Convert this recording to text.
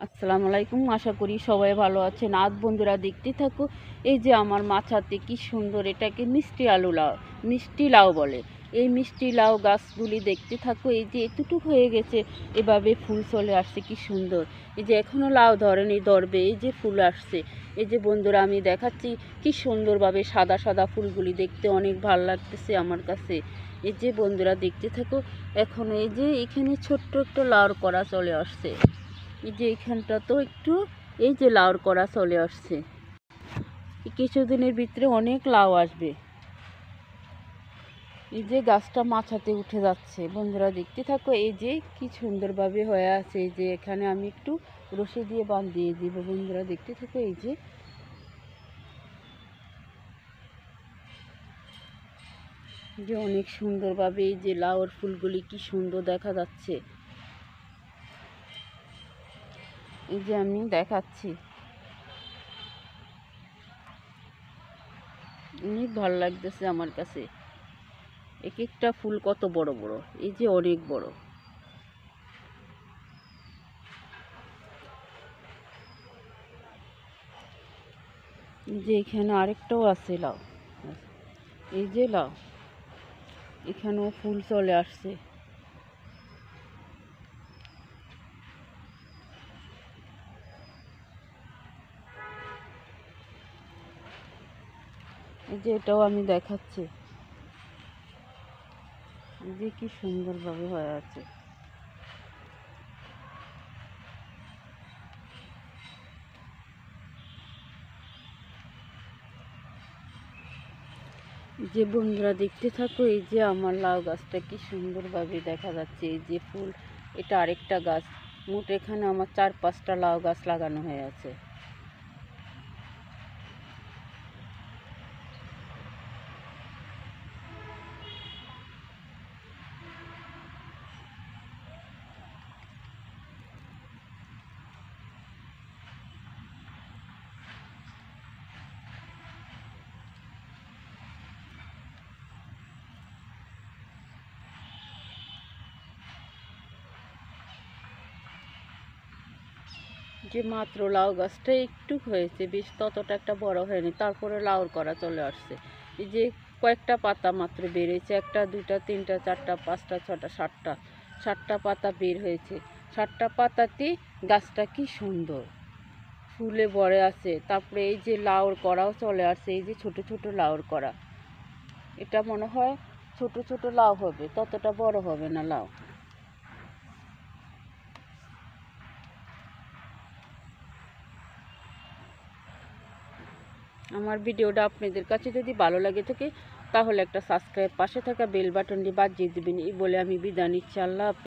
আসসালামু আলাইকুম। আশা করি সবাই ভালো আছেন। আজ বন্ধুরা দেখতে থাকো, এই যে আমার মাচাতে কি সুন্দর, এটাকে মিষ্টি লাউ বলে। এই মিষ্টি লাউ গাছগুলি দেখতে থাকো, এই যে এতটুক হয়ে গেছে, এভাবে ফুল চলে আসছে কি সুন্দর। এই যে এখনো লাউ ধরেনি, ধরবে, এই যে ফুল আসছে। এই যে বন্ধুরা আমি দেখাচ্ছি কি সুন্দরভাবে সাদা সাদা ফুলগুলি দেখতে অনেক ভালো লাগতেছে আমার কাছে। এই যে বন্ধুরা দেখতে থাকো, এখনো এই যে এখানে ছোট্ট একটা লাউর করা চলে আসছে। এই যে এখানটা তো একটু, এই যে লাউর করা চলে আসছে, কিছুদিনের ভিতরে অনেক লাউ আসবে। এই যে গাছটা মাচাতে উঠে যাচ্ছে, বন্ধুরা দেখতে থাকো, এই যে কি সুন্দরভাবে হয়ে আছে। এই যে এখানে আমি একটু রশি দিয়ে বাঁধিয়ে দিব, বন্ধুরা দেখতে থাকো। এই যে অনেক সুন্দরভাবে এই যে লাউর ফুলগুলি কি সুন্দর দেখা যাচ্ছে। এই যে আমি দেখাচ্ছি, অনেক ভালো লাগতেছে আমার কাছে। এক একটা ফুল কত বড় বড়, এই যে অনেক বড়। যে এখানে আরেকটাও আছে লাউ, এই যে লাউ, এখানেও ফুল চলে আসছে। এই যে এটাও আমি দেখাচ্ছি, এই যে কি সুন্দরভাবে হয়ে আছে। যে বন্ধুরা দেখতে থাকো, এই যে আমার লাউ গাছটা কি সুন্দরভাবে দেখা যাচ্ছে। এই যে ফুল, এটা আরেকটা গাছ। মোট এখানে আমার 4-5টা লাউ গাছ লাগানো হয়ে আছে। যে মাত্র লাউ গাছটা একটু হয়েছে, বেশ ততটা একটা বড় হয়নি, তারপরে লাউর করা চলে আসছে। এই যে কয়েকটা পাতা মাত্র বেরিয়েছে, 1টা 2টা 3টা 4টা 5টা 6টা 7টা পাতা বের হয়েছে। 7টা পাতাতেই গাছটা কি সুন্দর ফুলে ভরে আছে। তারপরে এই যে লাউর করাও চলে আসছে, এই যে ছোট ছোট লাউর করা। এটা মনে হয় ছোট ছোট লাউ হবে, ততটা বড় হবে না লাউ। আমার ভিডিওটা আপনাদের কাছে যদি ভালো লাগে থাকে, তাহলে একটা সাবস্ক্রাইব, পাশে থাকা বেল বাটনটি বাজিয়ে দেবেন। এই বলে আমি বিদায় নিচ্ছি। আল্লাহ হাফেজ।